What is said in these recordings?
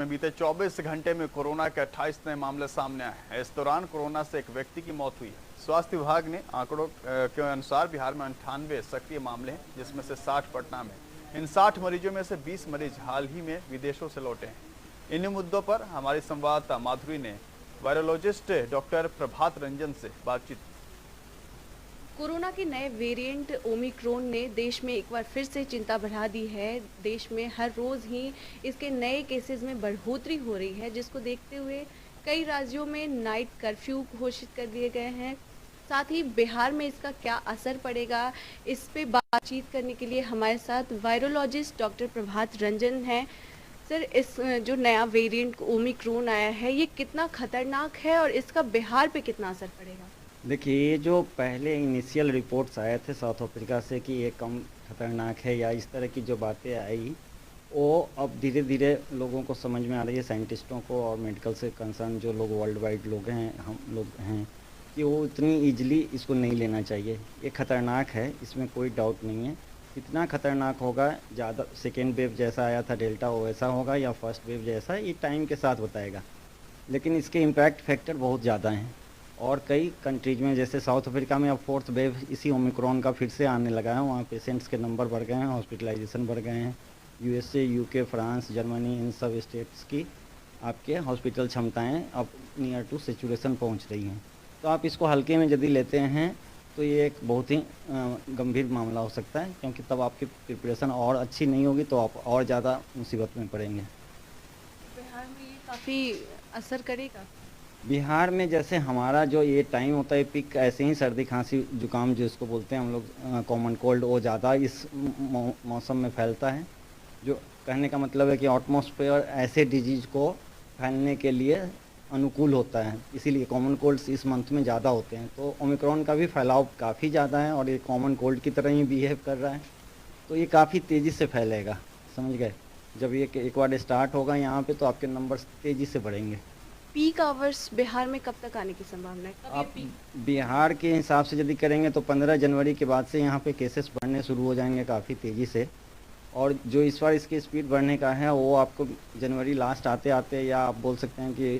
में बीते 24 घंटे में कोरोना के 28 नए मामले सामने आए हैं। इस दौरान कोरोना से एक व्यक्ति की मौत हुई है। स्वास्थ्य विभाग ने आंकड़ों के अनुसार बिहार में 98 सक्रिय मामले हैं, जिसमें से 60 पटना में। इन 60 मरीजों में से 20 मरीज हाल ही में विदेशों से लौटे हैं। इन्हीं मुद्दों पर हमारी संवाददाता माधुरी ने वायरोलॉजिस्ट डॉक्टर प्रभात रंजन से बातचीत की। कोरोना के नए वेरिएंट ओमिक्रॉन ने देश में एक बार फिर से चिंता बढ़ा दी है। देश में हर रोज़ ही इसके नए केसेस में बढ़ोतरी हो रही है, जिसको देखते हुए कई राज्यों में नाइट कर्फ्यू घोषित कर दिए गए हैं। साथ ही बिहार में इसका क्या असर पड़ेगा, इस पे बातचीत करने के लिए हमारे साथ वायरोलॉजिस्ट डॉक्टर प्रभात रंजन हैं। सर, इस जो नया वेरिएंट ओमिक्रॉन आया है, ये कितना खतरनाक है और इसका बिहार पे कितना असर पड़ेगा? देखिए, ये जो पहले इनिशियल रिपोर्ट्स आए थे साउथ अफ्रीका से कि ये कम खतरनाक है या इस तरह की जो बातें आई, वो अब धीरे धीरे लोगों को समझ में आ रही है, साइंटिस्टों को और मेडिकल से कंसर्न जो लोग वर्ल्ड वाइड लोग हैं, हम लोग हैं, कि वो इतनी ईजिली इसको नहीं लेना चाहिए। ये खतरनाक है, इसमें कोई डाउट नहीं है। कितना खतरनाक होगा, ज़्यादा सेकेंड वेव जैसा आया था डेल्टा वो वैसा होगा या फर्स्ट वेव जैसा, ये टाइम के साथ बताएगा। लेकिन इसके इम्पैक्ट फैक्टर बहुत ज़्यादा हैं और कई कंट्रीज में, जैसे साउथ अफ्रीका में अब फोर्थ वेव इसी ओमिक्रॉन का फिर से आने लगा है। वहाँ पेशेंट्स के नंबर बढ़ गए हैं, हॉस्पिटलाइजेशन बढ़ गए हैं। यूएसए, यूके, फ्रांस, जर्मनी, इन सब स्टेट्स की आपके हॉस्पिटल क्षमताएं अब नियर टू सेचुरेशन पहुँच रही हैं। तो आप इसको हल्के में यदि लेते हैं तो ये एक बहुत ही गंभीर मामला हो सकता है, क्योंकि तब आपकी प्रिपरेशन और अच्छी नहीं होगी तो आप और ज़्यादा मुसीबत में पड़ेंगे। बिहार में ये काफ़ी असर करेगा। बिहार में जैसे हमारा जो ये टाइम होता है पीक, ऐसे ही सर्दी खांसी जुकाम जो इसको बोलते हैं हम लोग कॉमन कोल्ड, वो ज़्यादा इस मौसम में फैलता है। जो कहने का मतलब है कि एटमॉस्फेयर ऐसे डिजीज को फैलने के लिए अनुकूल होता है, इसीलिए कॉमन कोल्ड्स इस मंथ में ज़्यादा होते हैं। तो ओमिक्रॉन का भी फैलाव काफ़ी ज़्यादा है और ये कॉमन कोल्ड की तरह ही बिहेव कर रहा है, तो ये काफ़ी तेज़ी से फैलेगा, समझ गए। जब ये एक बार स्टार्ट होगा यहाँ पे तो आपके नंबर्स तेज़ी से बढ़ेंगे। पीक आवर्स बिहार में कब तक आने की संभावना है? कब ये आप पीक? बिहार के हिसाब से यदि करेंगे तो 15 जनवरी के बाद से यहाँ पे केसेस बढ़ने शुरू हो जाएंगे काफ़ी तेज़ी से। और जो इस बार इसकी स्पीड बढ़ने का है वो आपको जनवरी लास्ट आते आते, या आप बोल सकते हैं कि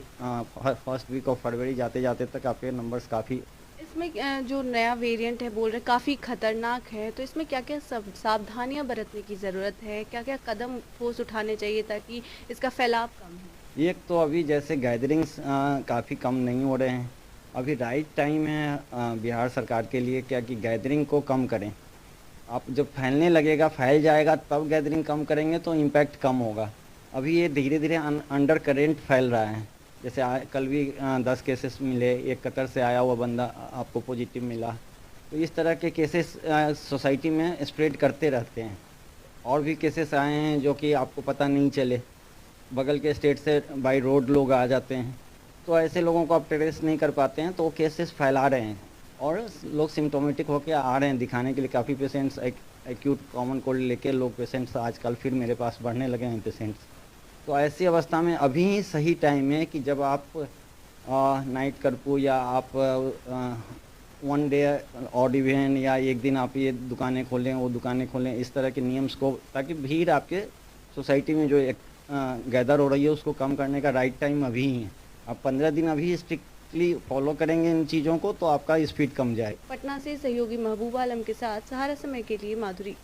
फर्स्ट वीक ऑफ फरवरी जाते जाते तक आपके नंबर्स काफ़ी। इसमें जो नया वेरिएंट है बोल रहे काफ़ी खतरनाक है, तो इसमें क्या-क्या सब सावधानियां बरतने की ज़रूरत है? क्या-क्या कदम ठोस उठाने चाहिए ताकि इसका फैलाव कम हो? एक तो अभी जैसे गैदरिंग्स काफ़ी कम नहीं हो रहे हैं। अभी राइट टाइम है बिहार सरकार के लिए क्या कि गैदरिंग को कम करें। आप जब फैलने लगेगा, फैल जाएगा, तब गैदरिंग कम करेंगे तो इम्पैक्ट कम होगा। अभी ये धीरे धीरे अंडर करेंट फैल रहा है। जैसे कल भी 10 केसेस मिले, एक कतर से आया हुआ बंदा आपको पॉजिटिव मिला। तो इस तरह के केसेस सोसाइटी में स्प्रेड करते रहते हैं। और भी केसेस आए हैं जो कि आपको पता नहीं चले, बगल के स्टेट से बाई रोड लोग आ जाते हैं, तो ऐसे लोगों को आप ट्रेस नहीं कर पाते हैं, तो वो केसेस फैला रहे हैं और लोग सिम्टोमेटिक होकर आ रहे हैं दिखाने के लिए। काफ़ी पेशेंट्स एक्यूट कॉमन कोल्ड लेके लोग पेशेंट्स आजकल फिर मेरे पास बढ़ने लगे हैं पेशेंट्स। तो ऐसी अवस्था में अभी ही सही टाइम है कि जब आप नाइट कर्फ्यू या आप वन डे ऑड इवेंट या एक दिन आप ये दुकानें खोलें, वो दुकानें खोलें, इस तरह के नियम्स को, ताकि भीड़ आपके सोसाइटी में जो एक गैदर हो रही है उसको कम करने का राइट टाइम अभी ही है। आप 15 दिन अभी स्ट्रिक्टली फॉलो करेंगे इन चीज़ों को तो आपका स्पीड कम जाए। पटना से सहयोगी महबूबा आलम के साथ सहारा समय के लिए माधुरी।